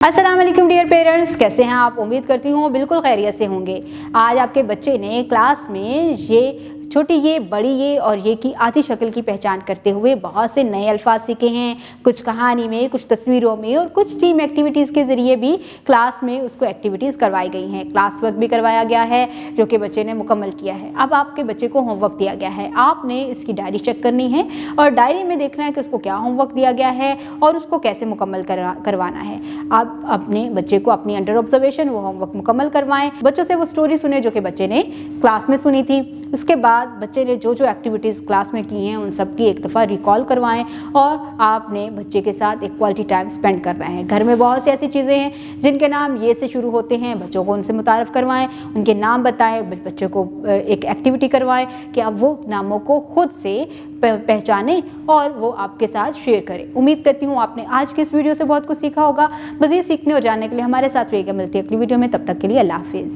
अस्सलाम वालेकुम dear parents, कैसे हैं आप। उम्मीद करती हूँ बिल्कुल खैरियत से होंगे। आज आपके बच्चे ने क्लास में ये छोटी ये बड़ी ये और ये की आधी शक्ल की पहचान करते हुए बहुत से नए अल्फाज सीखे हैं। कुछ कहानी में, कुछ तस्वीरों में और कुछ टीम एक्टिविटीज़ के ज़रिए भी क्लास में उसको एक्टिविटीज़ करवाई गई हैं। क्लास वर्क भी करवाया गया है जो कि बच्चे ने मुकम्मल किया है। अब आपके बच्चे को होमवर्क दिया गया है, आपने इसकी डायरी चेक करनी है और डायरी में देखना है कि उसको क्या होमवर्क दिया गया है और उसको कैसे मुकम्मल करवाना है। आप अपने बच्चे को अपनी अंडर ऑब्जर्वेशन वो होमवर्क मुकम्मल करवाएं। बच्चों से वो स्टोरी सुने जो कि बच्चे ने क्लास में सुनी थी। उसके बाद बच्चे ने जो एक्टिविटीज़ क्लास में की हैं उन सब की एक दफ़ा रिकॉल करवाएं और आपने बच्चे के साथ एक क्वालिटी टाइम स्पेंड करना है। घर में बहुत सी ऐसी चीज़ें हैं जिनके नाम ये से शुरू होते हैं, बच्चों को उनसे मुतारफ़ करवाएं, उनके नाम बताएं, बच्चे को एक एक्टिविटी करवाएं कि आप वो नामों को खुद से पहचानें और वो आपके साथ शेयर करें। उम्मीद करती हूँ आपने आज की इस वीडियो से बहुत कुछ सीखा होगा। मज़ीद सीखने और जानने के लिए हमारे साथ रहिएगा। मिलती है अगली वीडियो में, तब तक के लिए अल्लाह हाफिज़।